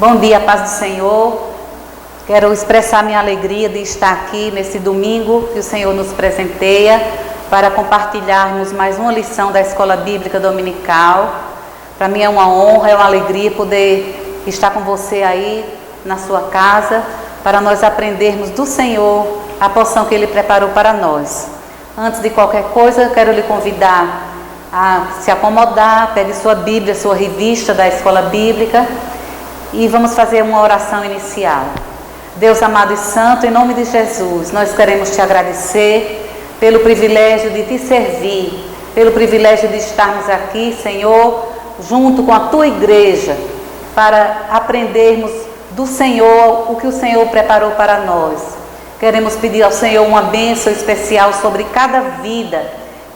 Bom dia, paz do Senhor. Quero expressar minha alegria de estar aqui nesse domingo que o Senhor nos presenteia para compartilharmos mais uma lição da Escola Bíblica Dominical. Para mim é uma honra, é uma alegria poder estar com você aí na sua casa para nós aprendermos do Senhor a porção que Ele preparou para nós. Antes de qualquer coisa, eu quero lhe convidar a se acomodar, pegue sua Bíblia, sua revista da Escola Bíblica e vamos fazer uma oração inicial. Deus amado e santo, em nome de Jesus, nós queremos te agradecer pelo privilégio de te servir, pelo privilégio de estarmos aqui, Senhor, junto com a tua igreja, para aprendermos do Senhor o que o Senhor preparou para nós. Queremos pedir ao Senhor uma bênção especial sobre cada vida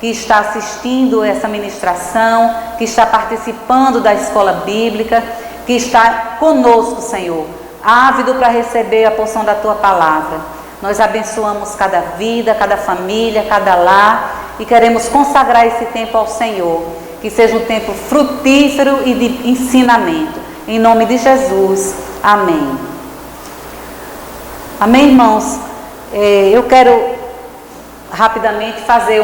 que está assistindo essa ministração, que está participando da escola bíblica, que está conosco, Senhor, ávido para receber a porção da tua palavra. Nós abençoamos cada vida, cada família, cada lar e queremos consagrar esse tempo ao Senhor, que seja um tempo frutífero e de ensinamento. Em nome de Jesus, amém. Amém, irmãos? Eu quero rapidamente fazer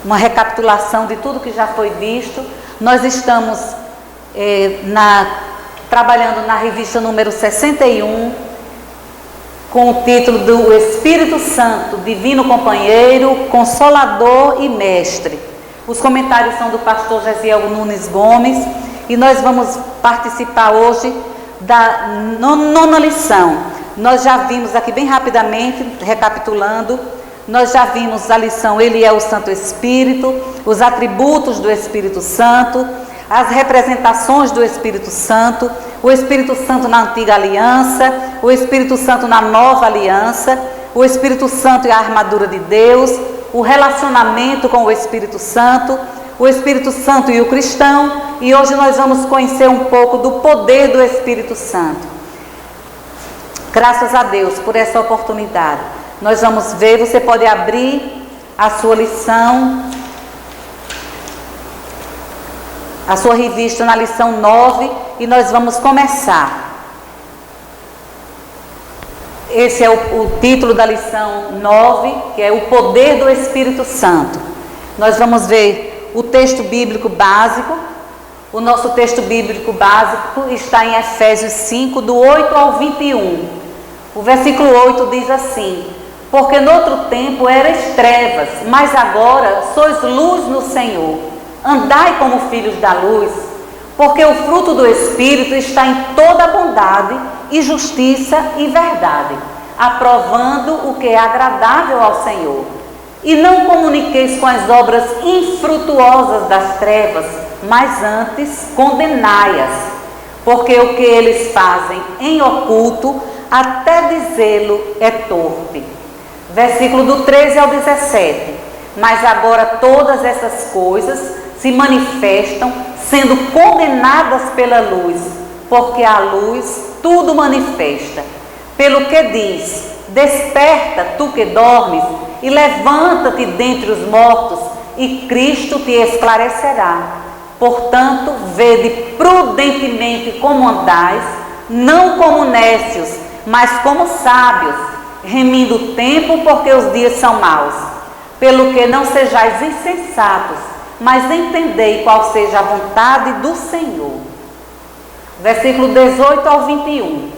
uma recapitulação de tudo que já foi visto. Nós estamos trabalhando na revista número 61, com o título do Espírito Santo, Divino Companheiro, Consolador e Mestre. Os comentários são do pastor Gesiel Nunes Gomes e nós vamos participar hoje da nona lição. Nós já vimos aqui bem rapidamente, recapitulando, nós já vimos a lição Ele é o Santo Espírito, os atributos do Espírito Santo, as representações do Espírito Santo, o Espírito Santo na antiga aliança, o Espírito Santo na nova aliança, o Espírito Santo e a armadura de Deus, o relacionamento com o Espírito Santo e o cristão, e hoje nós vamos conhecer um pouco do poder do Espírito Santo. Graças a Deus por essa oportunidade. Nós vamos ver, você pode abrir a sua lição, a sua revista na lição 9 e nós vamos começar. Esse é o título da lição 9, que é o poder do Espírito Santo. Nós vamos ver o texto bíblico básico. O nosso texto bíblico básico está em Efésios 5, do 8 ao 21. O versículo 8 diz assim: porque noutro tempo erais trevas, mas agora sois luz no Senhor. Andai como filhos da luz, porque o fruto do Espírito está em toda bondade e justiça e verdade, aprovando o que é agradável ao Senhor. E não comuniqueis com as obras infrutuosas das trevas, mas antes condenai-as, porque o que eles fazem em oculto, até dizê-lo é torpe. Versículo do 13 ao 17. Mas agora todas essas coisas se manifestam, sendo condenadas pela luz, porque a luz tudo manifesta. Pelo que diz: desperta, tu que dormes, e levanta-te dentre os mortos, e Cristo te esclarecerá. Portanto, vede prudentemente como andais, não como nécios, mas como sábios, remindo o tempo, porque os dias são maus. Pelo que não sejais insensatos, mas entendei qual seja a vontade do Senhor. Versículo 18 ao 21.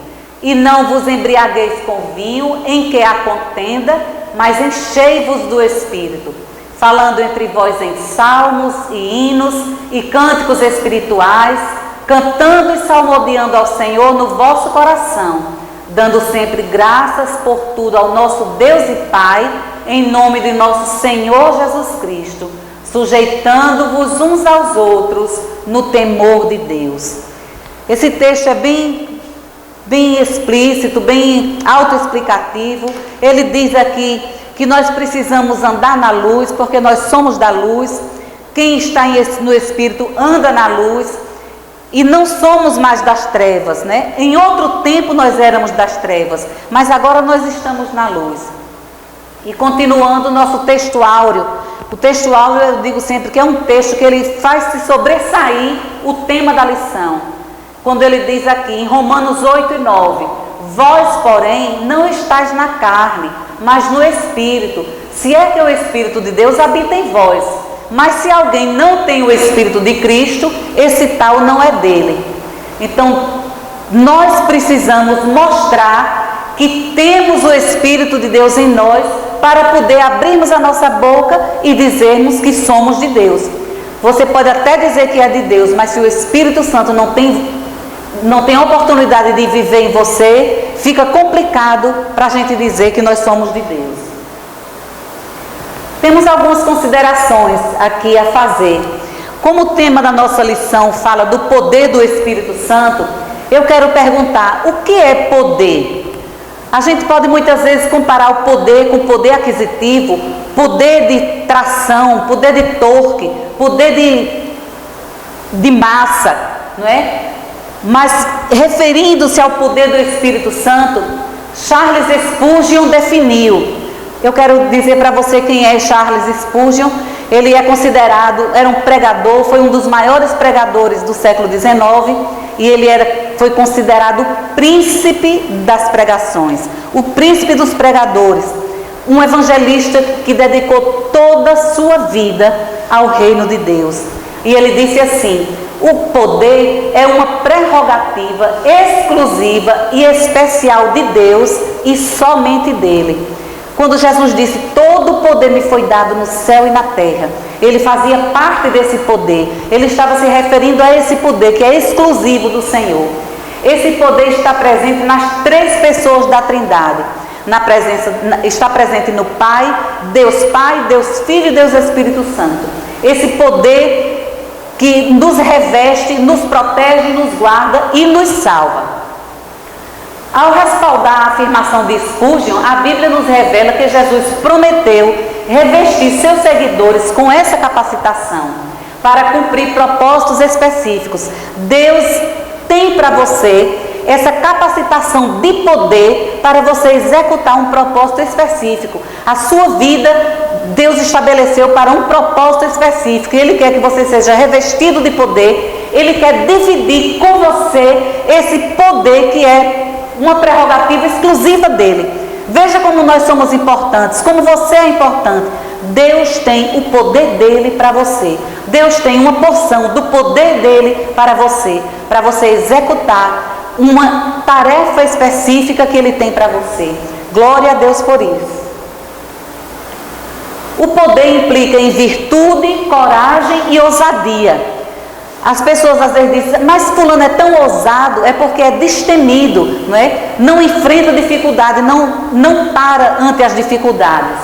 E não vos embriagueis com vinho, em que há contenda, mas enchei-vos do Espírito, falando entre vós em salmos e hinos e cânticos espirituais, cantando e salmodiando ao Senhor no vosso coração, dando sempre graças por tudo ao nosso Deus e Pai, em nome de nosso Senhor Jesus Cristo, sujeitando-vos uns aos outros no temor de Deus. Esse texto é bem explícito, bem autoexplicativo. Ele diz aqui que nós precisamos andar na luz, porque nós somos da luz. Quem está no Espírito anda na luz e não somos mais das trevas, né? Em outro tempo nós éramos das trevas, mas agora nós estamos na luz. E continuando o nosso texto áureo, o texto áureo eu digo sempre que é um texto que ele faz se sobressair o tema da lição. quando ele diz aqui em Romanos 8 e 9: vós, porém, não estáis na carne, mas no Espírito, se é que o Espírito de Deus habita em vós. Mas se alguém não tem o Espírito de Cristo, esse tal não é dele. Então, nós precisamos mostrar que temos o Espírito de Deus em nós para poder abrirmos a nossa boca e dizermos que somos de Deus. Você pode até dizer que é de Deus, mas se o Espírito Santo não tem oportunidade de viver em você, fica complicado para a gente dizer que nós somos de Deus. Temos algumas considerações aqui a fazer. Como o tema da nossa lição fala do poder do Espírito Santo, eu quero perguntar: o que é poder? A gente pode muitas vezes comparar o poder com poder aquisitivo, poder de tração, poder de torque, poder de massa, não é? Mas referindo-se ao poder do Espírito Santo, Charles Spurgeon definiu. Eu quero dizer para você quem é Charles Spurgeon. Ele é considerado, era um pregador, foi um dos maiores pregadores do século XIX, e ele foi considerado o príncipe das pregações, o príncipe dos pregadores, um evangelista que dedicou toda a sua vida ao reino de Deus. E ele disse assim: o poder é uma prerrogativa exclusiva e especial de Deus e somente dele. Quando Jesus disse: todo o poder me foi dado no céu e na terra, ele fazia parte desse poder. Ele estava se referindo a esse poder que é exclusivo do Senhor. Esse poder está presente nas três pessoas da Trindade. Está presente no Pai, Deus Filho e Deus Espírito Santo. Esse poder que nos reveste, nos protege, nos guarda e nos salva. Ao respaldar a afirmação de Spurgeon, a Bíblia nos revela que Jesus prometeu revestir seus seguidores com essa capacitação para cumprir propósitos específicos. Deus tem para você essa capacitação de poder para você executar um propósito específico. A sua vida, Deus estabeleceu para um propósito específico. Ele quer que você seja revestido de poder. Ele quer dividir com você esse poder que é uma prerrogativa exclusiva dele. Veja como nós somos importantes, como você é importante. Deus tem o poder dele para você. Deus tem uma porção do poder dele para você executar uma tarefa específica que ele tem para você. Glória a Deus por isso. O poder implica em virtude, coragem e ousadia. As pessoas às vezes dizem: mas fulano é tão ousado, é porque é destemido, não é? Não enfrenta dificuldade, não para ante as dificuldades.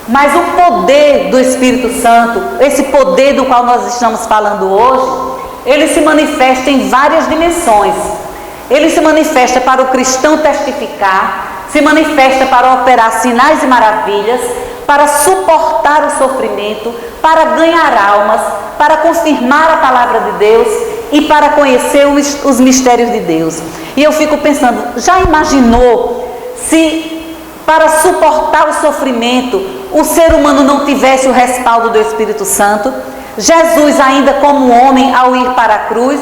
Mas o poder do Espírito Santo, esse poder do qual nós estamos falando hoje, ele se manifesta em várias dimensões. Ele se manifesta para o cristão testificar, se manifesta para operar sinais e maravilhas, para suportar o sofrimento, para ganhar almas, para confirmar a palavra de Deus e para conhecer os mistérios de Deus. E eu fico pensando: já imaginou se para suportar o sofrimento o ser humano não tivesse o respaldo do Espírito Santo? Jesus, ainda como homem, ao ir para a cruz,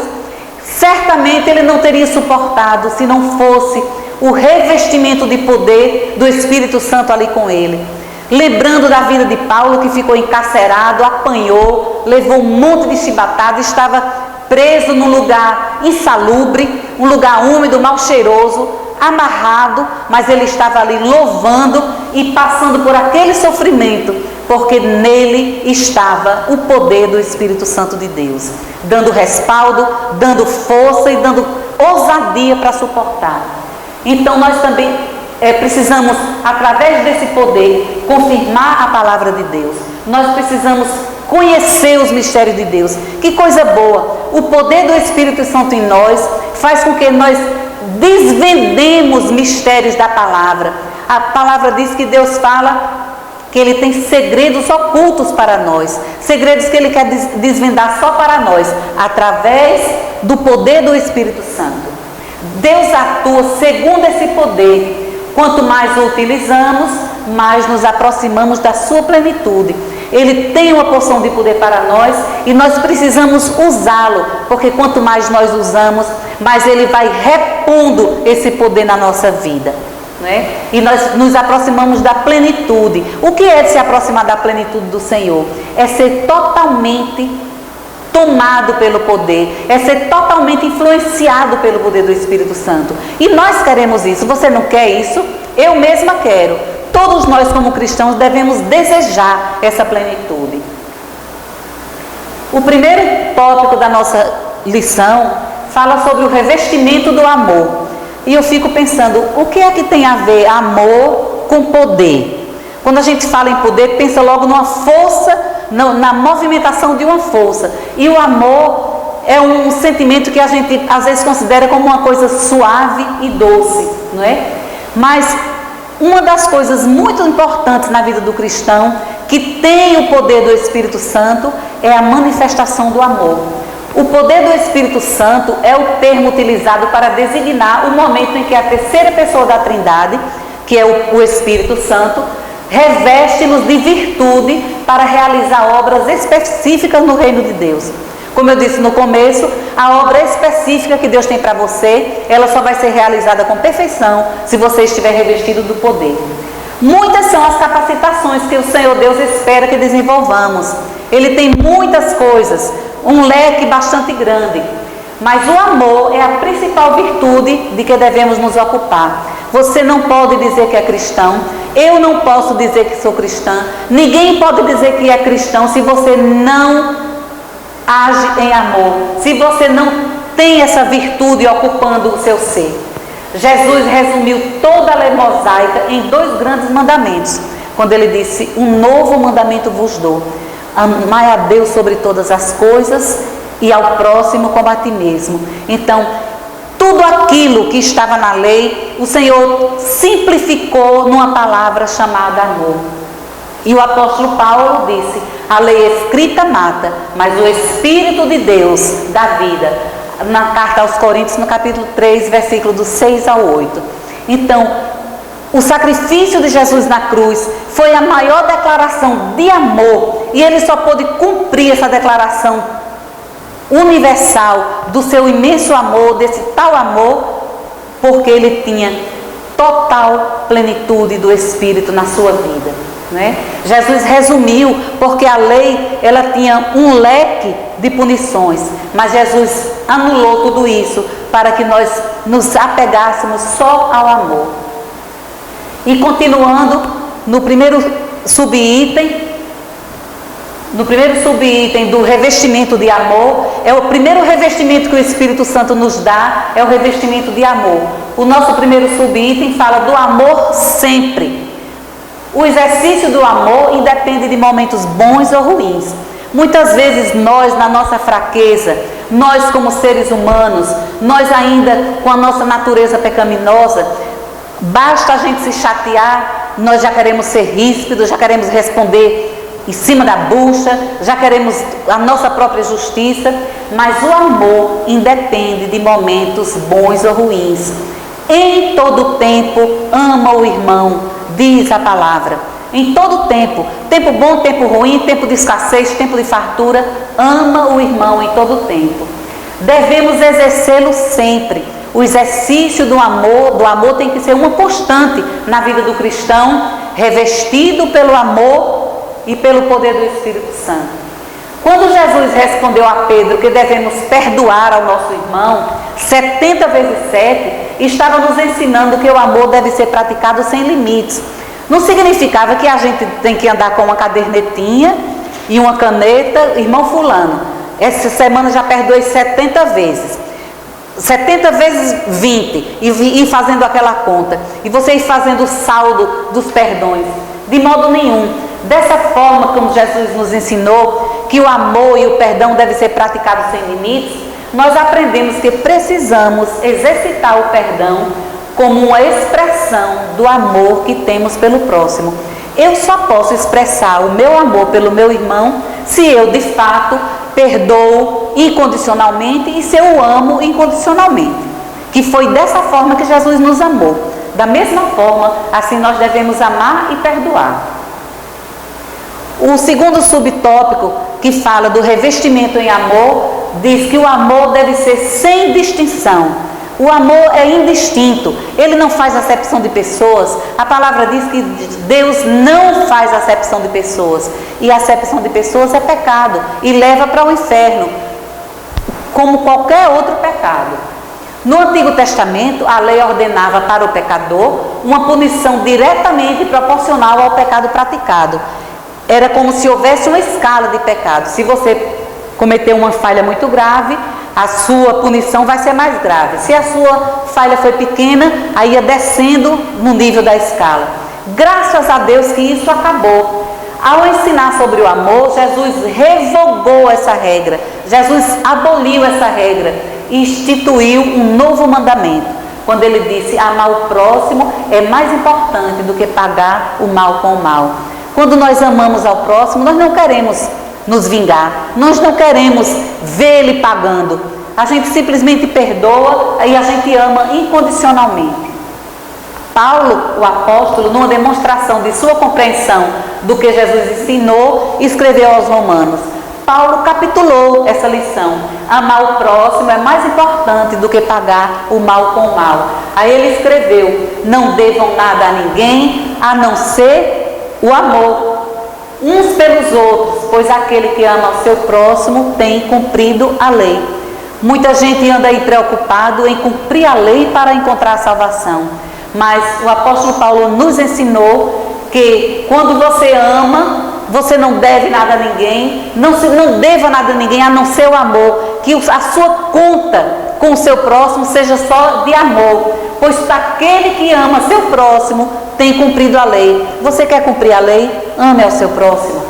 certamente ele não teria suportado se não fosse o revestimento de poder do Espírito Santo ali com ele. Lembrando da vida de Paulo, que ficou encarcerado, apanhou, levou um monte de chibatada, estava preso num lugar insalubre, um lugar úmido, mal cheiroso, amarrado, mas ele estava ali louvando e passando por aquele sofrimento, porque nele estava o poder do Espírito Santo de Deus, dando respaldo, dando força e dando ousadia para suportar. Então nós também precisamos, através desse poder, confirmar a palavra de Deus. Nós precisamos conhecer os mistérios de Deus. Que coisa boa! O poder do Espírito Santo em nós faz com que nós desvendemos mistérios da palavra. A palavra diz que Deus fala que Ele tem segredos ocultos para nós, segredos que Ele quer desvendar só para nós, através do poder do Espírito Santo. Deus atua segundo esse poder. Quanto mais o utilizamos, mais nos aproximamos da sua plenitude. Ele tem uma porção de poder para nós e nós precisamos usá-lo, porque quanto mais nós usamos, mais Ele vai repondo esse poder na nossa vida, não é? E nós nos aproximamos da plenitude. O que é de se aproximar da plenitude do Senhor? É ser totalmente tomado pelo poder, é ser totalmente influenciado pelo poder do Espírito Santo. E nós queremos isso. Você não quer isso? Eu mesma quero. Todos nós como cristãos devemos desejar essa plenitude. O primeiro tópico da nossa lição fala sobre o revestimento do amor. E eu fico pensando, o que é que tem a ver amor com poder? Quando a gente fala em poder, pensa logo numa força, na movimentação de uma força. E o amor é um sentimento que a gente às vezes considera como uma coisa suave e doce, não é? Mas uma das coisas muito importantes na vida do cristão, que tem o poder do Espírito Santo, é a manifestação do amor. O poder do Espírito Santo é o termo utilizado para designar o momento em que a terceira pessoa da Trindade, que é o Espírito Santo, reveste-nos de virtude para realizar obras específicas no reino de Deus. Como eu disse no começo, a obra específica que Deus tem para você, ela só vai ser realizada com perfeição se você estiver revestido do poder. Muitas são as capacitações que o Senhor Deus espera que desenvolvamos. Ele tem muitas coisas, um leque bastante grande. Mas o amor é a principal virtude de que devemos nos ocupar. Você não pode dizer que é cristão, eu não posso dizer que sou cristã, ninguém pode dizer que é cristão se você não age em amor, se você não tem essa virtude ocupando o seu ser. Jesus resumiu toda a lei mosaica em 2 grandes mandamentos, quando ele disse: um novo mandamento vos dou, amai a Deus sobre todas as coisas e ao próximo como a ti mesmo. Então, tudo aquilo que estava na lei, o Senhor simplificou numa palavra chamada amor. E o apóstolo Paulo disse: a lei escrita mata, mas o Espírito de Deus dá vida. Na carta aos Coríntios, no capítulo 3, versículo do 6 ao 8. Então, o sacrifício de Jesus na cruz foi a maior declaração de amor, e ele só pôde cumprir essa declaração universal do seu imenso amor, desse tal amor, porque ele tinha total plenitude do Espírito na sua vida, não é? Jesus resumiu, porque a lei, ela tinha um leque de punições, mas Jesus anulou tudo isso para que nós nos apegássemos só ao amor. E continuando no primeiro subitem do revestimento de amor, é o primeiro revestimento que o Espírito Santo nos dá, é o revestimento de amor. O nosso primeiro subitem fala do amor sempre. O exercício do amor independe de momentos bons ou ruins. Muitas vezes nós, na nossa fraqueza, nós como seres humanos, nós ainda com a nossa natureza pecaminosa, basta a gente se chatear, nós já queremos ser ríspidos, já queremos responder em cima da bucha, já queremos a nossa própria justiça, mas o amor independe de momentos bons ou ruins. Em todo tempo ama o irmão, diz a palavra. Em todo tempo, tempo bom, tempo ruim, tempo de escassez, tempo de fartura, ama o irmão em todo tempo. Devemos exercê-lo sempre. O exercício do amor tem que ser uma constante na vida do cristão, revestido pelo amor e pelo poder do Espírito Santo. Quando Jesus respondeu a Pedro que devemos perdoar ao nosso irmão 70 vezes 7, estava nos ensinando que o amor deve ser praticado sem limites. Não significava que a gente tem que andar com uma cadernetinha e uma caneta, irmão fulano, essa semana já perdoei 70 vezes. 70 vezes 20 e ir fazendo aquela conta. E você ir fazendo o saldo dos perdões. De modo nenhum. Dessa forma, como Jesus nos ensinou, que o amor e o perdão devem ser praticados sem limites, nós aprendemos que precisamos exercitar o perdão como uma expressão do amor que temos pelo próximo. Eu só posso expressar o meu amor pelo meu irmão se eu, de fato, perdoo incondicionalmente e se eu o amo incondicionalmente. Que foi dessa forma que Jesus nos amou. Da mesma forma, assim nós devemos amar e perdoar. O O segundo subtópico, que fala do revestimento em amor, diz que o amor deve ser sem distinção. O amor é indistinto, ele não faz acepção de pessoas. A palavra diz que Deus não faz acepção de pessoas. E a acepção de pessoas é pecado e leva para o inferno, como qualquer outro pecado. No Antigo Testamento, a lei ordenava para o pecador uma punição diretamente proporcional ao pecado praticado. Era como se houvesse uma escala de pecado. Se você cometeu uma falha muito grave, a sua punição vai ser mais grave. Se a sua falha foi pequena, aí ia descendo no nível da escala. Graças a Deus que isso acabou. Ao ensinar sobre o amor, Jesus revogou essa regra. Jesus aboliu essa regra e instituiu um novo mandamento. Quando ele disse: amar o próximo é mais importante do que pagar o mal com o mal. Quando nós amamos ao próximo, nós não queremos nos vingar, nós não queremos ver ele pagando. A gente simplesmente perdoa e a gente ama incondicionalmente. Paulo, o apóstolo, numa demonstração de sua compreensão do que Jesus ensinou, escreveu aos Romanos. Paulo capitulou essa lição. Amar o próximo é mais importante do que pagar o mal com o mal. Aí ele escreveu: não devam nada a ninguém, a não ser o amor uns pelos outros, pois aquele que ama o seu próximo tem cumprido a lei. Muita gente anda aí preocupado em cumprir a lei para encontrar a salvação, mas o apóstolo Paulo nos ensinou que quando você ama, você não deve nada a ninguém, não deva nada a ninguém a não ser o amor, que a sua conta com o seu próximo seja só de amor, pois aquele que ama seu próximo tem cumprido a lei. Você quer cumprir a lei? Ame ao seu próximo.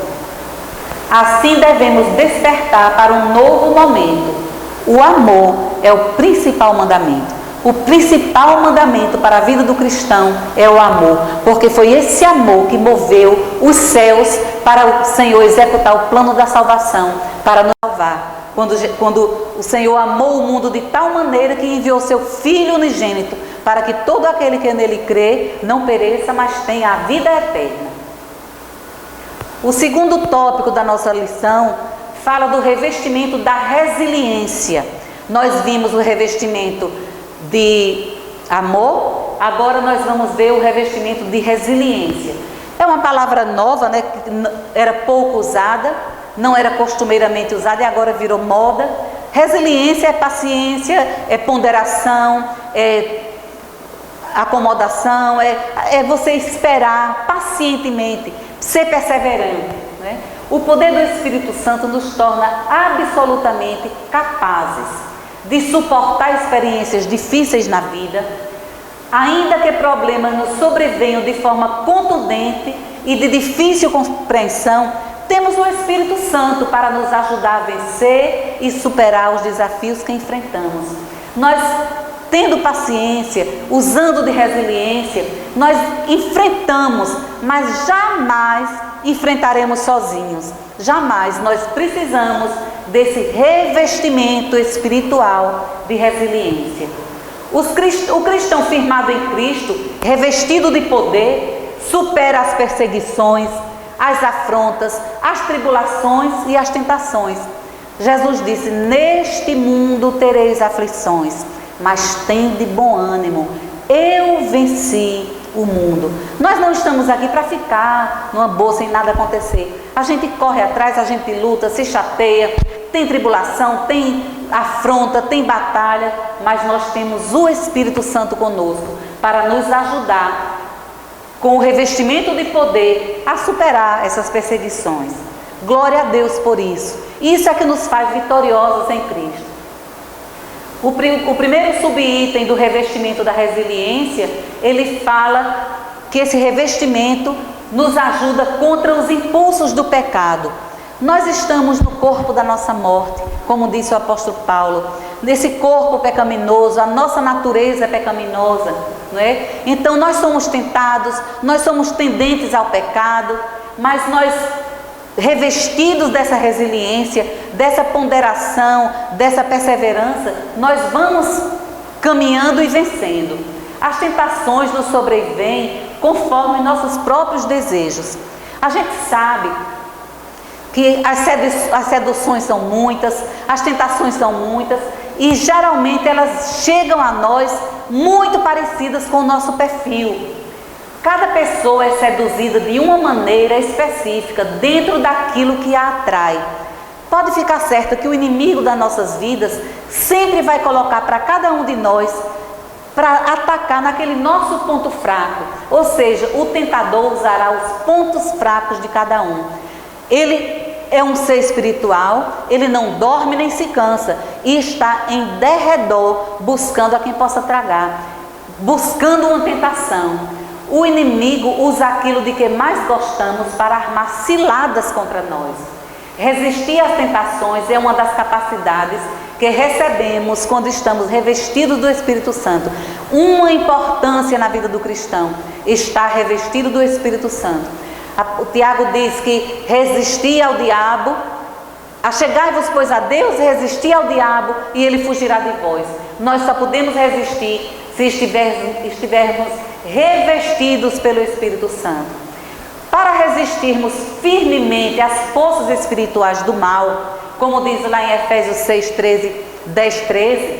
Assim devemos despertar para um novo momento. O amor é o principal mandamento. O principal mandamento para a vida do cristão é o amor, porque foi esse amor que moveu os céus para o Senhor executar o plano da salvação, para nos salvar. Quando o Senhor amou o mundo de tal maneira que enviou seu Filho unigênito, para que todo aquele que nele crê não pereça, mas tenha a vida eterna. O segundo tópico da nossa lição fala do revestimento da resiliência. Nós vimos o revestimento de amor, agora nós vamos ver o revestimento de resiliência. É uma palavra nova, né, que era pouco usada, não era costumeiramente usada e agora virou moda. Resiliência é paciência, é ponderação, é acomodação, é você esperar pacientemente, ser perseverante, né? O poder do Espírito Santo nos torna absolutamente capazes de suportar experiências difíceis na vida, ainda que problemas nos sobrevenham de forma contundente e de difícil compreensão. Temos o Espírito Santo para nos ajudar a vencer e superar os desafios que enfrentamos. Nós, tendo paciência, usando de resiliência, nós enfrentamos, mas jamais enfrentaremos sozinhos. Jamais. Nós precisamos desse revestimento espiritual de resiliência. O cristão firmado em Cristo, revestido de poder, supera as perseguições, as afrontas, as tribulações e as tentações. Jesus disse: neste mundo tereis aflições, mas tende bom ânimo, eu venci o mundo. Nós não estamos aqui para ficar numa boa sem nada acontecer. A gente corre atrás, a gente luta, se chateia, tem tribulação, tem afronta, tem batalha, mas nós temos o Espírito Santo conosco para nos ajudar com o revestimento de poder a superar essas perseguições. Glória a Deus por isso. Isso é que nos faz vitoriosos em Cristo. O primeiro subitem do revestimento da resiliência, ele fala que esse revestimento nos ajuda contra os impulsos do pecado. Nós estamos no corpo da nossa morte, como disse o apóstolo Paulo. Nesse corpo pecaminoso, a nossa natureza é pecaminosa, não é? Então nós somos tentados, nós somos tendentes ao pecado, mas nós, revestidos dessa resiliência, dessa ponderação, dessa perseverança, nós vamos caminhando e vencendo. As tentações nos sobrevêm conforme nossos próprios desejos. A gente sabe que as seduções são muitas, as tentações são muitas, e geralmente elas chegam a nós muito parecidas com o nosso perfil. Cada pessoa é seduzida de uma maneira específica, dentro daquilo que a atrai. Pode ficar certo que o inimigo das nossas vidas sempre vai colocar para cada um de nós para atacar naquele nosso ponto fraco. Ou seja, o tentador usará os pontos fracos de cada um. Ele é um ser espiritual, ele não dorme nem se cansa e está em derredor buscando a quem possa tragar, buscando uma tentação. O inimigo usa aquilo de que mais gostamos para armar ciladas contra nós. Resistir às tentações é uma das capacidades que recebemos quando estamos revestidos do Espírito Santo. Uma importância na vida do cristão, estar revestido do Espírito Santo. O Tiago diz que resistir ao diabo, achegai-vos pois a Deus, resistir ao diabo e ele fugirá de vós. Nós só podemos resistir se estivermos revestidos pelo Espírito Santo. Para resistirmos firmemente às forças espirituais do mal, como diz lá em Efésios 10:13,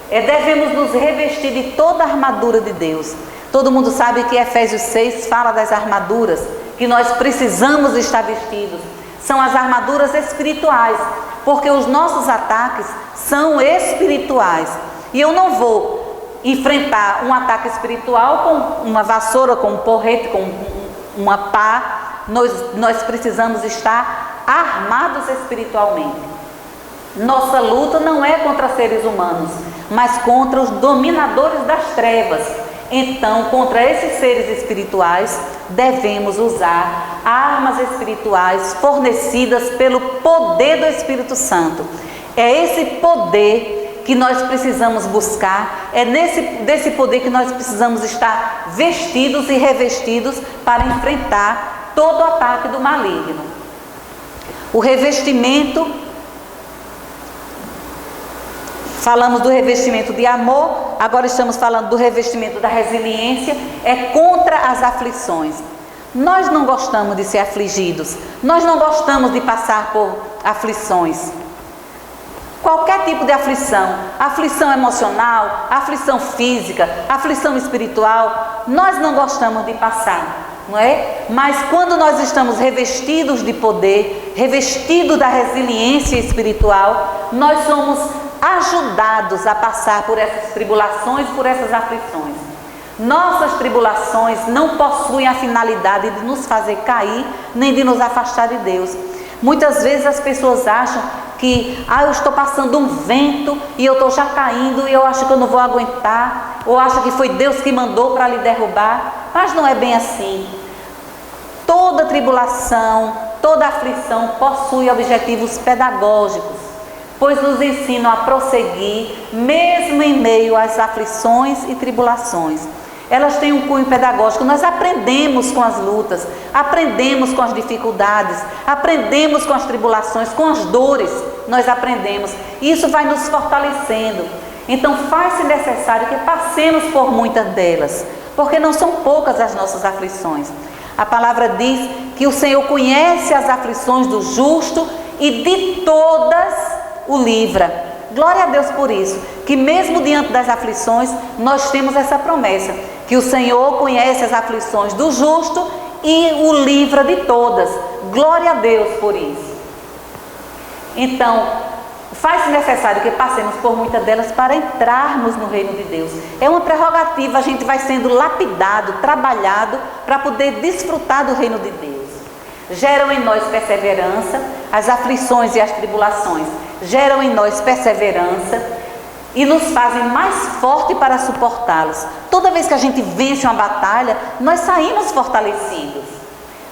devemos nos revestir de toda a armadura de Deus. Todo mundo sabe que Efésios 6 fala das armaduras que nós precisamos estar vestidos. São as armaduras espirituais, porque os nossos ataques são espirituais. E eu não vou enfrentar um ataque espiritual com uma vassoura, com um porrete, com uma pá. Nós precisamos estar armados espiritualmente. Nossa luta não é contra seres humanos, mas contra os dominadores das trevas. Então, contra esses seres espirituais, devemos usar armas espirituais fornecidas pelo poder do Espírito Santo. É esse poder que nós precisamos buscar, é desse poder que nós precisamos estar vestidos e revestidos para enfrentar todo o ataque do maligno. O revestimento, falamos do revestimento de amor, agora estamos falando do revestimento da resiliência, é contra as aflições. Nós não gostamos de ser afligidos, nós não gostamos de passar por aflições. Qualquer tipo de aflição, aflição emocional, aflição física, aflição espiritual, nós não gostamos de passar, não é? Mas quando nós estamos revestidos de poder, revestidos da resiliência espiritual, nós somos ajudados a passar por essas tribulações, por essas aflições. Nossas tribulações não possuem a finalidade de nos fazer cair, nem de nos afastar de Deus. Muitas vezes as pessoas acham que eu estou passando um vento e eu estou já caindo e eu acho que eu não vou aguentar, ou acha que foi Deus que mandou para lhe derrubar, mas não é bem assim. Toda tribulação, toda aflição possui objetivos pedagógicos, pois nos ensinam a prosseguir, mesmo em meio às aflições e tribulações. Elas têm um cunho pedagógico, nós aprendemos com as lutas, aprendemos com as dificuldades, aprendemos com as tribulações, com as dores, nós aprendemos. Isso vai nos fortalecendo. Então faz-se necessário que passemos por muitas delas, porque não são poucas as nossas aflições. A palavra diz que o Senhor conhece as aflições do justo e de todas o livra. Glória a Deus por isso, que mesmo diante das aflições, nós temos essa promessa, que o Senhor conhece as aflições do justo e o livra de todas. Glória a Deus por isso. Então, faz-se necessário que passemos por muitas delas para entrarmos no reino de Deus. É uma prerrogativa, a gente vai sendo lapidado, trabalhado, para poder desfrutar do reino de Deus. Geram em nós perseverança, as aflições e as tribulações geram em nós perseverança e nos fazem mais forte para suportá-los. Toda vez que a gente vence uma batalha, nós saímos fortalecidos.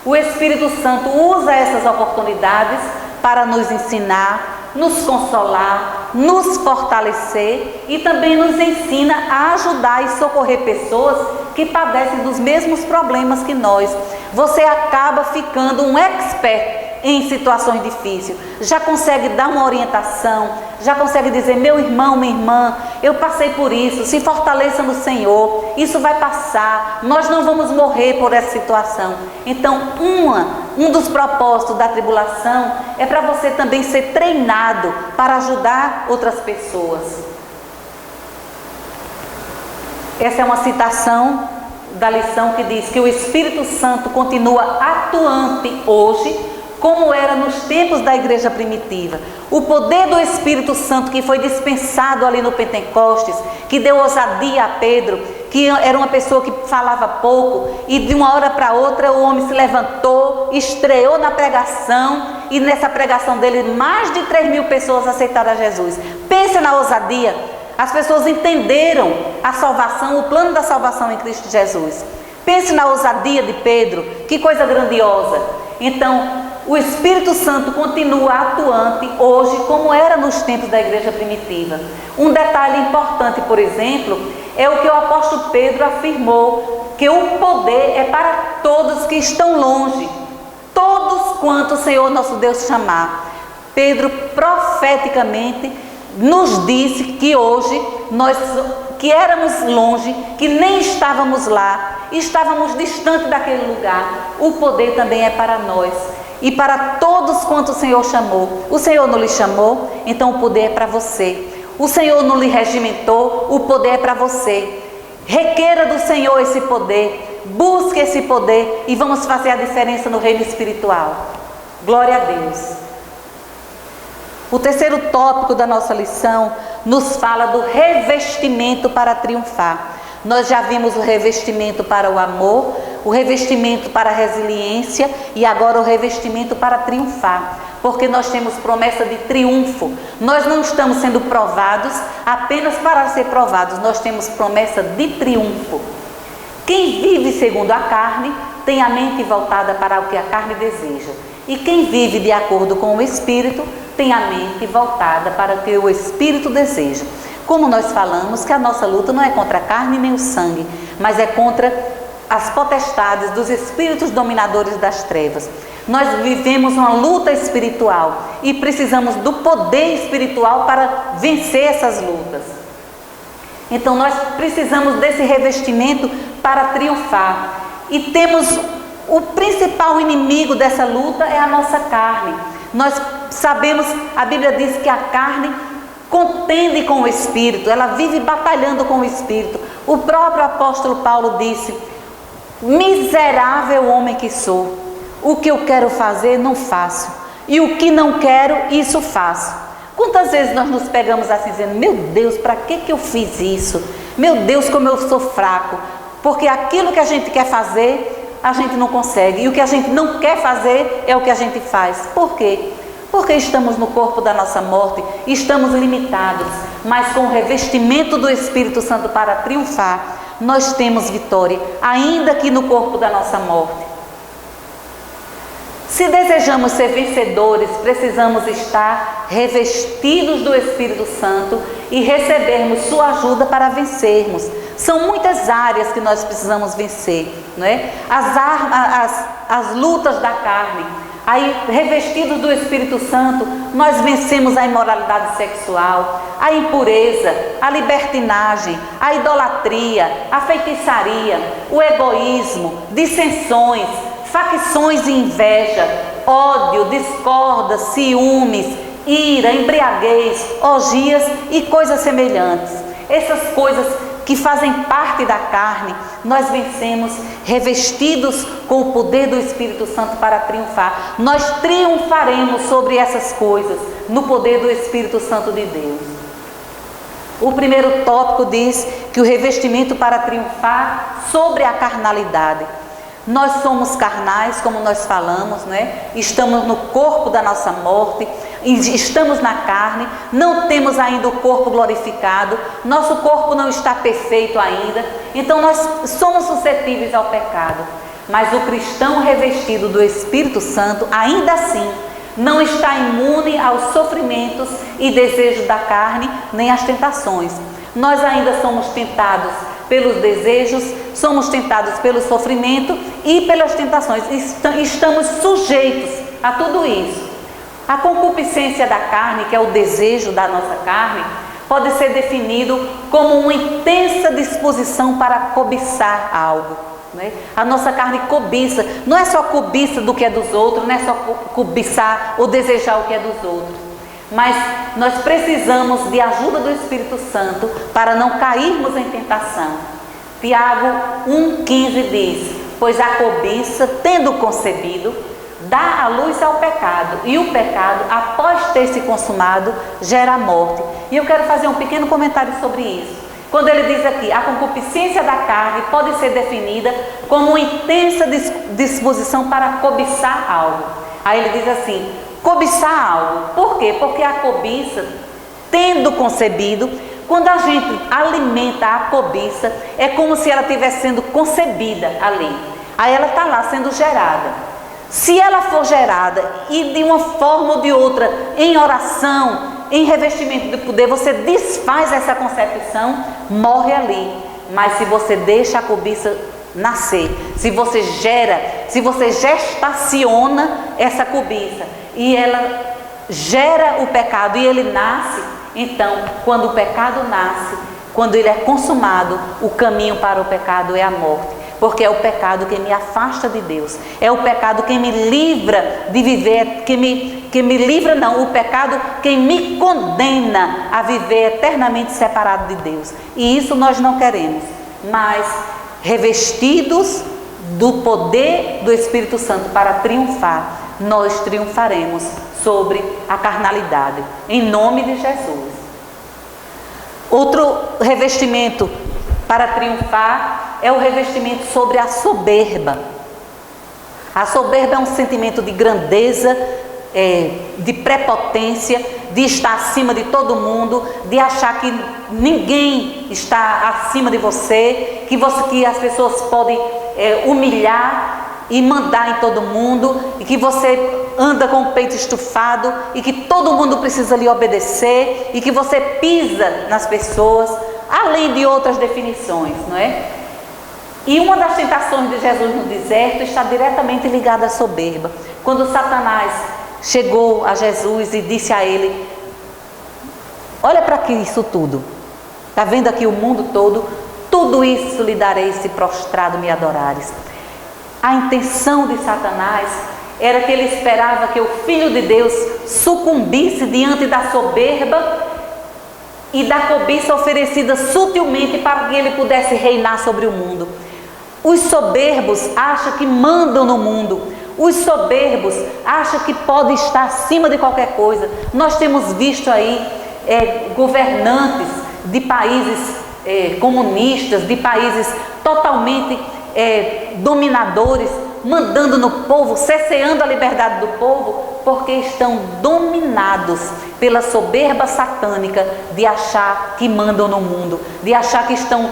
O Espírito Santo usa essas oportunidades para nos ensinar, nos consolar, nos fortalecer e também nos ensina a ajudar e socorrer pessoas que padecem dos mesmos problemas que nós. Você acaba ficando um expert em situações difíceis, já consegue dar uma orientação, já consegue dizer: meu irmão, minha irmã, eu passei por isso, se fortaleça no Senhor, isso vai passar, nós não vamos morrer por essa situação. Então, uma Um dos propósitos da tribulação é para você também ser treinado para ajudar outras pessoas. Essa é uma citação da lição que diz que o Espírito Santo continua atuante hoje, como era nos tempos da igreja primitiva. O poder do Espírito Santo que foi dispensado ali no Pentecostes, que deu ousadia a Pedro, que era uma pessoa que falava pouco, e de uma hora para outra o homem se levantou, estreou na pregação, e nessa pregação dele mais de 3.000 pessoas aceitaram a Jesus. Pense na ousadia. As pessoas entenderam a salvação, o plano da salvação em Cristo Jesus. Pense na ousadia de Pedro, que coisa grandiosa. Então, o Espírito Santo continua atuante hoje, como era nos tempos da igreja primitiva. Um detalhe importante, por exemplo, é o que o apóstolo Pedro afirmou, que o poder é para todos que estão longe, todos quanto o Senhor nosso Deus chamar. Pedro profeticamente nos disse que hoje nós que éramos longe, que nem estávamos lá, estávamos distante daquele lugar, o poder também é para nós e para todos quanto o Senhor chamou. O Senhor não lhe chamou, então o poder é para você. O Senhor não lhe regimentou, o poder é para você. Requeira do Senhor esse poder, busque esse poder e vamos fazer a diferença no reino espiritual. Glória a Deus. O terceiro tópico da nossa lição nos fala do revestimento para triunfar. Nós já vimos o revestimento para o amor, o revestimento para a resiliência e agora o revestimento para triunfar, porque nós temos promessa de triunfo. Nós não estamos sendo provados apenas para ser provados, nós temos promessa de triunfo. Quem vive segundo a carne tem a mente voltada para o que a carne deseja, e quem vive de acordo com o Espírito tem a mente voltada para o que o Espírito deseja. Como nós falamos, que a nossa luta não é contra a carne nem o sangue, mas é contra as potestades dos espíritos dominadores das trevas. Nós vivemos uma luta espiritual e precisamos do poder espiritual para vencer essas lutas. Então nós precisamos desse revestimento para triunfar. E temos o principal inimigo dessa luta é a nossa carne. Nós sabemos, a Bíblia diz que a carne contende com o Espírito, ela vive batalhando com o Espírito. O próprio apóstolo Paulo disse: miserável homem que sou, o que eu quero fazer não faço, e o que não quero, isso faço. Quantas vezes nós nos pegamos assim dizendo: meu Deus, para que eu fiz isso? Meu Deus, como eu sou fraco. Porque aquilo que a gente quer fazer, a gente não consegue, e o que a gente não quer fazer é o que a gente faz. Por quê? Porque estamos no corpo da nossa morte, estamos limitados, mas com o revestimento do Espírito Santo para triunfar, nós temos vitória, ainda que no corpo da nossa morte. Se desejamos ser vencedores, precisamos estar revestidos do Espírito Santo e recebermos sua ajuda para vencermos. São muitas áreas que nós precisamos vencer, não é? As lutas da carne. Aí, revestidos do Espírito Santo, nós vencemos a imoralidade sexual, a impureza, a libertinagem, a idolatria, a feitiçaria, o egoísmo, dissensões, facções e inveja, ódio, discórdia, ciúmes, ira, embriaguez, orgias e coisas semelhantes. Essas coisas que fazem parte da carne, nós vencemos revestidos com o poder do Espírito Santo para triunfar. Nós triunfaremos sobre essas coisas no poder do Espírito Santo de Deus. O primeiro tópico diz que o revestimento para triunfar sobre a carnalidade. Nós somos carnais, como nós falamos, né? Estamos no corpo da nossa morte, estamos na carne, não temos ainda o corpo glorificado, nosso corpo não está perfeito ainda, então nós somos suscetíveis ao pecado. Mas o cristão revestido do Espírito Santo, ainda assim, não está imune aos sofrimentos e desejos da carne, nem às tentações. Nós ainda somos tentados pelos desejos, somos tentados pelo sofrimento e pelas tentações. Estamos sujeitos a tudo isso. A concupiscência da carne, que é o desejo da nossa carne, pode ser definido como uma intensa disposição para cobiçar algo. né? A nossa carne cobiça, não é só cobiça do que é dos outros, não é só cobiçar ou desejar o que é dos outros, mas nós precisamos de ajuda do Espírito Santo para não cairmos em tentação. Tiago 1,15 diz: pois a cobiça, tendo concebido, dá a luz ao pecado, e o pecado, após ter se consumado, gera a morte. E eu quero fazer um pequeno comentário sobre isso. Quando ele diz aqui, a concupiscência da carne pode ser definida como uma intensa disposição para cobiçar algo. Aí ele diz assim, cobiçar algo. Por quê? Porque a cobiça, tendo concebido, quando a gente alimenta a cobiça, é como se ela estivesse sendo concebida ali. Aí ela está lá sendo gerada. Se ela for gerada e de uma forma ou de outra, em oração, em revestimento de poder, você desfaz essa concepção, morre ali. Mas se você deixa a cobiça nascer, se você gestaciona essa cobiça e ela gera o pecado e ele nasce, então, quando o pecado nasce, quando ele é consumado, o caminho para o pecado é a morte. Porque é o pecado que me afasta de Deus, é o pecado que me livra de viver, o pecado que me condena a viver eternamente separado de Deus. E isso nós não queremos, mas revestidos do poder do Espírito Santo para triunfar, nós triunfaremos sobre a carnalidade, em nome de Jesus. Outro revestimento para triunfar é o revestimento sobre a soberba. A soberba é um sentimento de grandeza, de prepotência, de estar acima de todo mundo, de achar que ninguém está acima de você, que as pessoas podem humilhar e mandar em todo mundo, e que você anda com o peito estufado, e que todo mundo precisa lhe obedecer, e que você pisa nas pessoas, além de outras definições, não é? E uma das tentações de Jesus no deserto está diretamente ligada à soberba. Quando Satanás chegou a Jesus e disse a ele: olha para aqui isso tudo, está vendo aqui o mundo todo? Tudo isso lhe darei se prostrado me adorares. A intenção de Satanás era que ele esperava que o Filho de Deus sucumbisse diante da soberba e da cobiça oferecida sutilmente para que ele pudesse reinar sobre o mundo. Os soberbos acham que mandam no mundo. Os soberbos acham que podem estar acima de qualquer coisa. Nós temos visto aí governantes de países comunistas, de países totalmente dominadores, mandando no povo, cerceando a liberdade do povo, porque estão dominados pela soberba satânica de achar que mandam no mundo, de achar que estão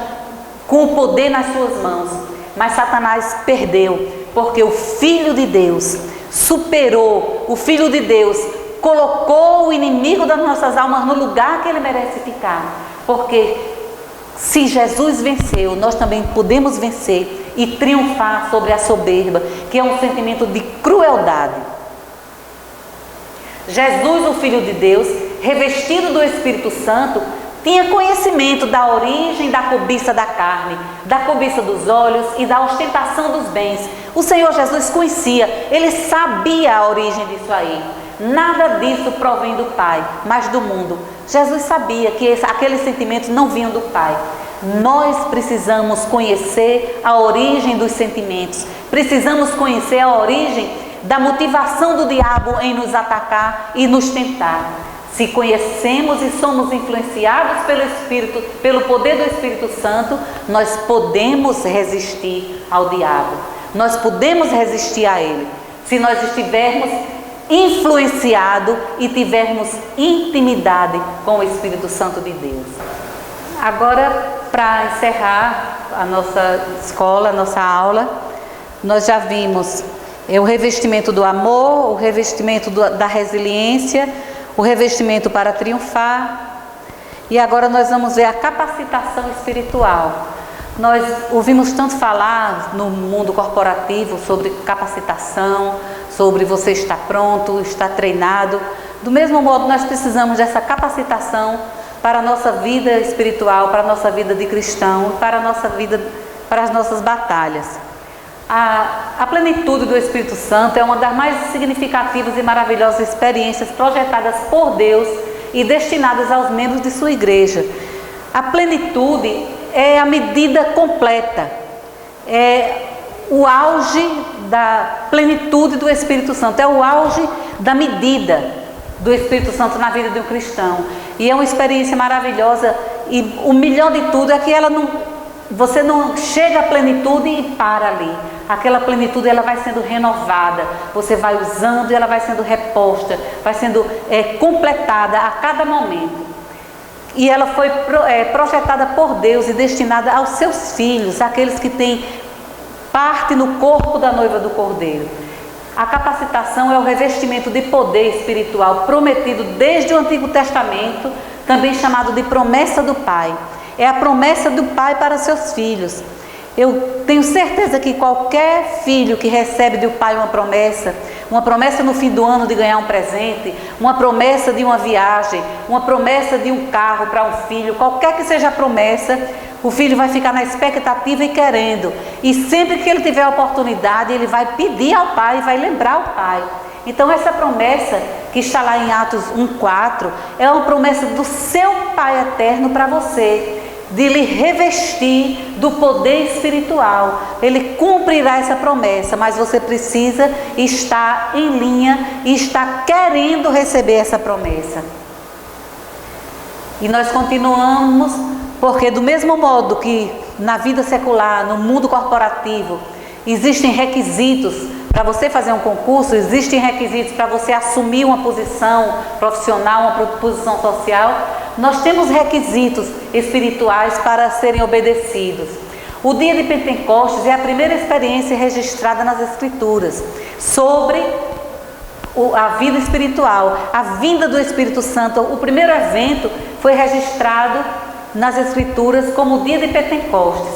com o poder nas suas mãos. Mas Satanás perdeu, porque o Filho de Deus superou, o Filho de Deus colocou o inimigo das nossas almas no lugar que ele merece ficar. Porque se Jesus venceu, nós também podemos vencer e triunfar sobre a soberba, que é um sentimento de crueldade. Jesus, o Filho de Deus, revestido do Espírito Santo, tinha conhecimento da origem da cobiça da carne, da cobiça dos olhos e da ostentação dos bens. O Senhor Jesus conhecia, ele sabia a origem disso aí. Nada disso provém do Pai, mas do mundo. Jesus sabia que aqueles sentimentos não vinham do Pai. Nós precisamos conhecer a origem dos sentimentos, precisamos conhecer a origem da motivação do diabo em nos atacar e nos tentar. Se conhecemos e somos influenciados pelo Espírito, pelo poder do Espírito Santo, nós podemos resistir ao diabo, nós podemos resistir a ele, se nós estivermos influenciados e tivermos intimidade com o Espírito Santo de Deus. Agora, para encerrar a nossa escola, a nossa aula, nós já vimos o revestimento do amor, o revestimento da resiliência, o revestimento para triunfar, e agora nós vamos ver a capacitação espiritual. Nós ouvimos tanto falar no mundo corporativo sobre capacitação, sobre você estar pronto, estar treinado. Do mesmo modo, nós precisamos dessa capacitação para a nossa vida espiritual, para a nossa vida de cristão, para a nossa vida, para as nossas batalhas. A plenitude do Espírito Santo é uma das mais significativas e maravilhosas experiências projetadas por Deus e destinadas aos membros de sua igreja. A plenitude é a medida completa, é o auge da plenitude do Espírito Santo, é o auge da medida do Espírito Santo na vida de um cristão. E é uma experiência maravilhosa, e o melhor de tudo é que você não chega à plenitude e para ali. Aquela plenitude ela vai sendo renovada, você vai usando e ela vai sendo reposta, vai sendo completada a cada momento. E ela foi projetada por Deus e destinada aos seus filhos, aqueles que têm parte no corpo da noiva do Cordeiro. A capacitação é o revestimento de poder espiritual prometido desde o Antigo Testamento, também chamado de promessa do Pai. É a promessa do Pai para seus filhos. Eu tenho certeza que qualquer filho que recebe do Pai uma promessa no fim do ano de ganhar um presente, uma promessa de uma viagem, uma promessa de um carro para um filho, qualquer que seja a promessa, o filho vai ficar na expectativa e querendo. E sempre que ele tiver a oportunidade, ele vai pedir ao Pai, vai lembrar ao Pai. Então essa promessa que está lá em Atos 1:4 é uma promessa do seu Pai eterno para você, de lhe revestir do poder espiritual. Ele cumprirá essa promessa, mas você precisa estar em linha e estar querendo receber essa promessa. E nós continuamos, porque do mesmo modo que na vida secular, no mundo corporativo, existem requisitos para você fazer um concurso, existem requisitos para você assumir uma posição profissional, uma posição social, nós temos requisitos espirituais para serem obedecidos. O dia de Pentecostes é a primeira experiência registrada nas Escrituras sobre a vida espiritual, a vinda do Espírito Santo. O primeiro evento foi registrado nas Escrituras como o dia de Pentecostes.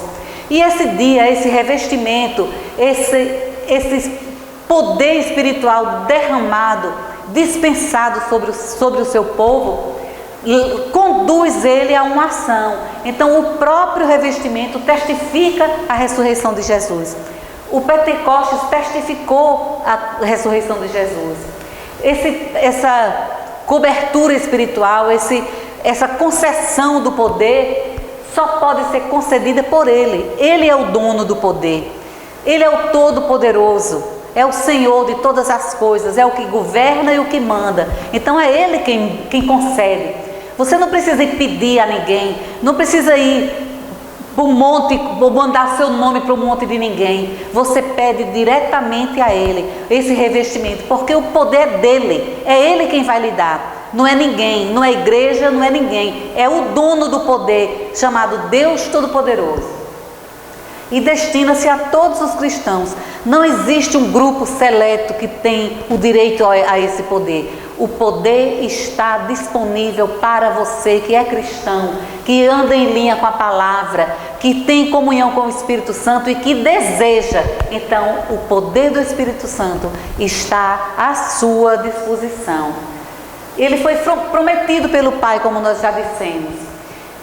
E esse dia, esse revestimento, esse poder espiritual derramado, dispensado sobre o seu povo, conduz ele a uma ação. Então o próprio revestimento testifica a ressurreição de Jesus. O Pentecostes testificou a ressurreição de Jesus. Essa cobertura espiritual, essa concessão do poder só pode ser concedida por Ele. Ele é o dono do poder, Ele é o Todo-Poderoso, é o Senhor de todas as coisas, é o que governa e o que manda. Então é Ele quem concede. Você não precisa ir pedir a ninguém, não precisa ir para um monte, ou mandar seu nome para um monte de ninguém. Você pede diretamente a Ele esse revestimento, porque o poder é dele, é Ele quem vai lhe dar. Não é ninguém, não é igreja, não é ninguém, é o dono do poder, chamado Deus Todo-Poderoso. E destina-se a todos os cristãos. Não existe um grupo seleto que tem o direito a esse poder. O poder está disponível para você que é cristão, que anda em linha com a palavra, que tem comunhão com o Espírito Santo e que deseja. Então, o poder do Espírito Santo está à sua disposição. Ele foi prometido pelo Pai, como nós já dissemos,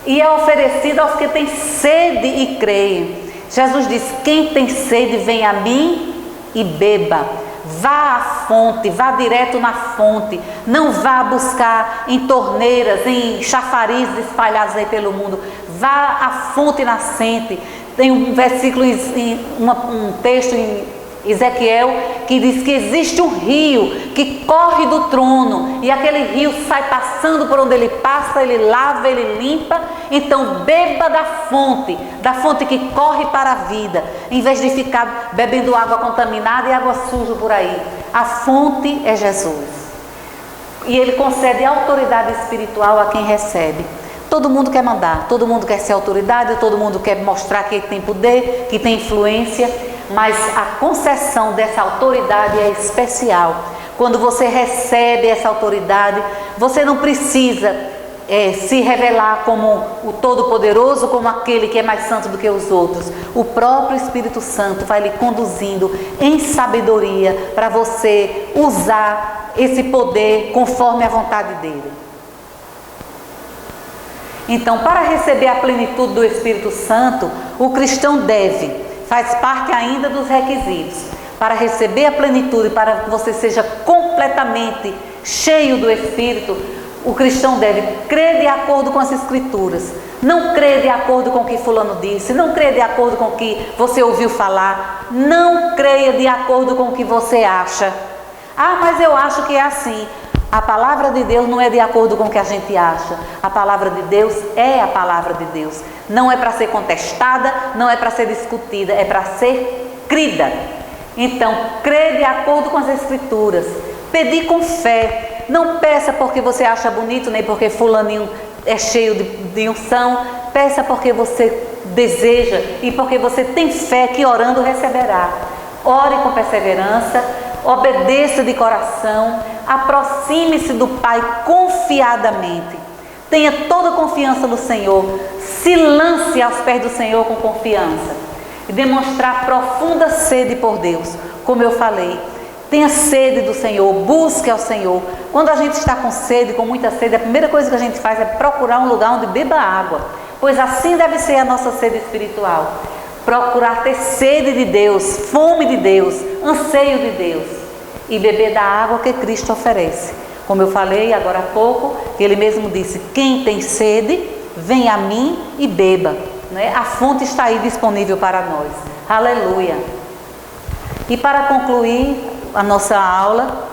e é oferecido aos que têm sede e creem. Jesus diz: quem tem sede, vem a mim e beba. Vá à fonte, vá direto na fonte. Não vá buscar em torneiras, em chafarizes espalhados aí pelo mundo. Vá à fonte nascente. Tem um versículo, um texto em Ezequiel, que diz que existe um rio que corre do trono, e aquele rio sai passando por onde ele passa, ele lava, ele limpa. Então beba da fonte que corre para a vida, em vez de ficar bebendo água contaminada e água suja por aí. A fonte é Jesus, e Ele concede autoridade espiritual a quem recebe. Todo mundo quer mandar, todo mundo quer ser autoridade, todo mundo quer mostrar que tem poder, que tem influência, mas a concessão dessa autoridade é especial. Quando você recebe essa autoridade, você não precisa se revelar como o Todo-Poderoso, como aquele que é mais santo do que os outros. O próprio Espírito Santo vai lhe conduzindo em sabedoria para você usar esse poder conforme a vontade dele. Então, para receber a plenitude do Espírito Santo, o cristão deve faz parte ainda dos requisitos. Para receber a plenitude, para que você seja completamente cheio do Espírito, o cristão deve crer de acordo com as Escrituras. Não crer de acordo com o que fulano disse, não crer de acordo com o que você ouviu falar, não creia de acordo com o que você acha. Ah, mas eu acho que é assim. A palavra de Deus não é de acordo com o que a gente acha. A palavra de Deus é a palavra de Deus. Não é para ser contestada, não é para ser discutida, é para ser crida. Então, crê de acordo com as Escrituras. Pedir com fé. Não peça porque você acha bonito, nem porque fulaninho é cheio de unção. Peça porque você deseja e porque você tem fé que orando receberá. Ore com perseverança, obedeça de coração, aproxime-se do Pai confiadamente. Tenha toda a confiança no Senhor. Se lance aos pés do Senhor com confiança. E demonstrar profunda sede por Deus. Como eu falei, tenha sede do Senhor, busque ao Senhor. Quando a gente está com sede, com muita sede, a primeira coisa que a gente faz é procurar um lugar onde beba água. Pois assim deve ser a nossa sede espiritual. Procurar ter sede de Deus, fome de Deus, anseio de Deus. E beber da água que Cristo oferece. Como eu falei agora há pouco, Ele mesmo disse, quem tem sede, vem a mim e beba. A fonte está aí disponível para nós. Aleluia. E para concluir a nossa aula,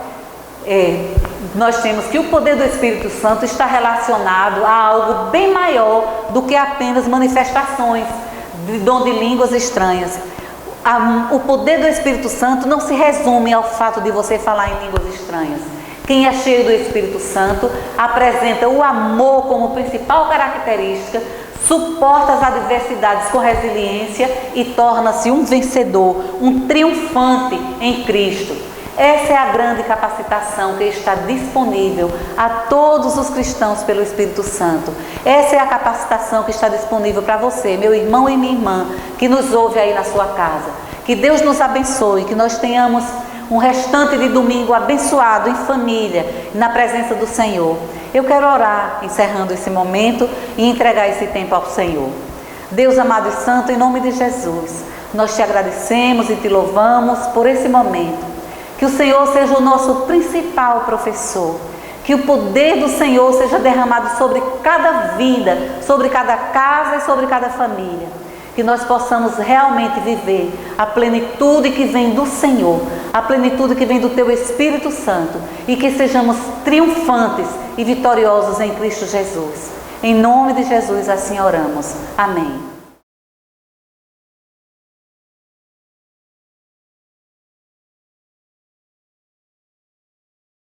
nós temos que o poder do Espírito Santo está relacionado a algo bem maior do que apenas manifestações de dom de línguas estranhas. O poder do Espírito Santo não se resume ao fato de você falar em línguas estranhas. Quem é cheio do Espírito Santo apresenta o amor como principal característica, suporta as adversidades com resiliência e torna-se um vencedor, um triunfante em Cristo. Essa é a grande capacitação que está disponível a todos os cristãos pelo Espírito Santo. Essa é a capacitação que está disponível para você, meu irmão e minha irmã, que nos ouve aí na sua casa. Que Deus nos abençoe, que nós tenhamos um restante de domingo abençoado em família, na presença do Senhor. Eu quero orar, encerrando esse momento e entregar esse tempo ao Senhor. Deus amado e santo, em nome de Jesus, nós te agradecemos e te louvamos por esse momento. Que o Senhor seja o nosso principal professor. Que o poder do Senhor seja derramado sobre cada vida, sobre cada casa e sobre cada família. Que nós possamos realmente viver a plenitude que vem do Senhor, a plenitude que vem do Teu Espírito Santo, e que sejamos triunfantes e vitoriosos em Cristo Jesus. Em nome de Jesus assim oramos. Amém.